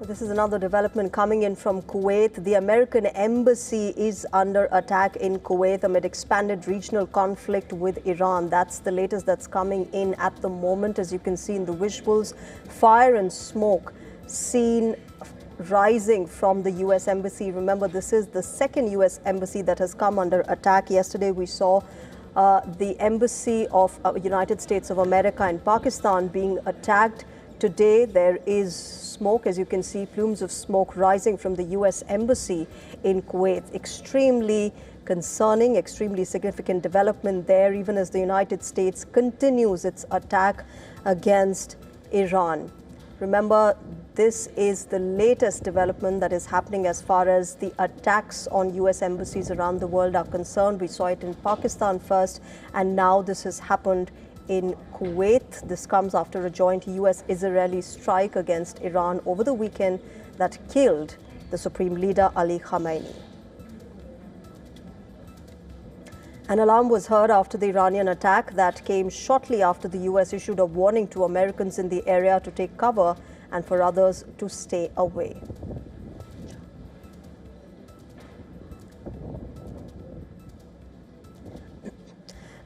This is another development coming in from Kuwait. The American embassy is under attack in Kuwait amid expanded regional conflict with Iran. That's the latest that's coming in at the moment. As you can see in the visuals, fire and smoke seen rising from the U.S. embassy. Remember, this is the second U.S. embassy that has come under attack. Yesterday, we saw the embassy of United States of America in Pakistan being attacked. Today, there is smoke, as you can see, plumes of smoke rising from the U.S. embassy in Kuwait. Extremely concerning, extremely significant development there, even as the United States continues its attack against Iran. Remember, this is the latest development that is happening as far as the attacks on U.S. embassies around the world are concerned. We saw it in Pakistan first, and now this has happened in Kuwait. This comes after a joint U.S.-Israeli strike against Iran over the weekend that killed the Supreme Leader Ali Khamenei. An alarm was heard after the Iranian attack that came shortly after the U.S. issued a warning to Americans in the area to take cover and for others to stay away.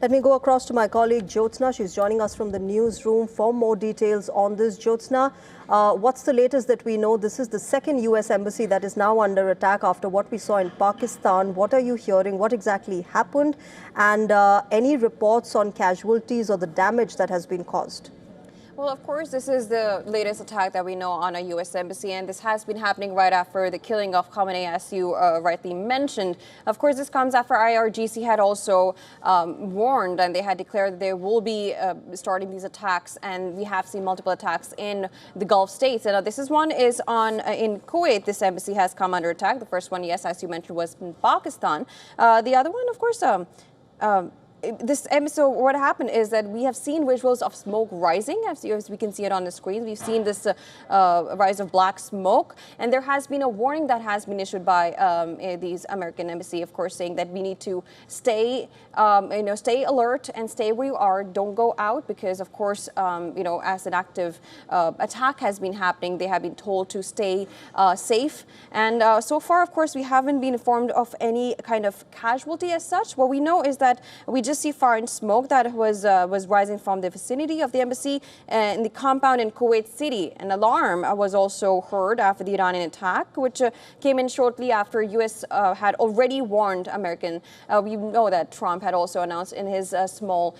Let me go across to my colleague Jyotsna. She's joining us from the newsroom for more details on this. Jyotsna, what's the latest that we know? This is the second U.S. embassy that is now under attack after what we saw in Pakistan. What are you hearing? What exactly happened? And any reports on casualties or the damage that has been caused? Well, of course, this is the latest attack that we know on a U.S. embassy, and this has been happening right after the killing of Khamenei, as you rightly mentioned. Of course, this comes after IRGC had also warned, and they had declared that they will be starting these attacks, and we have seen multiple attacks in the Gulf states. And this one is on in Kuwait. This embassy has come under attack. The first one, yes, as you mentioned, was in Pakistan. The other one, of course, so what happened is that we have seen visuals of smoke rising, as we can see it on the screen. We've seen this rise of black smoke, and there has been a warning that has been issued by these American embassy, of course, saying that we need to stay, stay alert and stay where you are. Don't go out because, of course, as an active attack has been happening, they have been told to stay safe. And so far, of course, we haven't been informed of any kind of casualty as such. What we know is that we just see fire and smoke that was rising from the vicinity of the embassy in the compound in Kuwait City. An alarm was also heard after the Iranian attack, which came in shortly after U.S. had already warned American. We know that Trump had also announced in his small,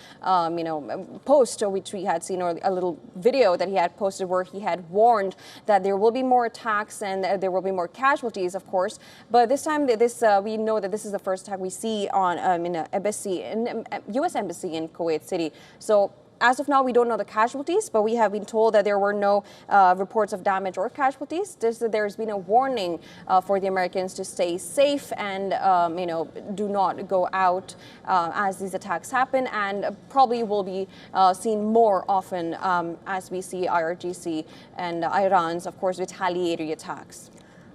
post, which we had seen, or a little video that he had posted, where he had warned that there will be more attacks and there will be more casualties, of course. But this time, we know that this is the first attack we see on in an embassy, U.S. embassy in Kuwait City. So as of now, we don't know the casualties, but we have been told that there were no reports of damage or casualties. There's been a warning for the Americans to stay safe and, do not go out as these attacks happen, and probably will be seen more often as we see IRGC and Iran's, of course, retaliatory attacks.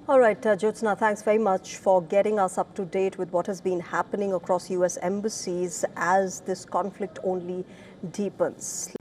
All right, Jyotsna, thanks very much for getting us up to date with what has been happening across U.S. embassies as this conflict only deepens.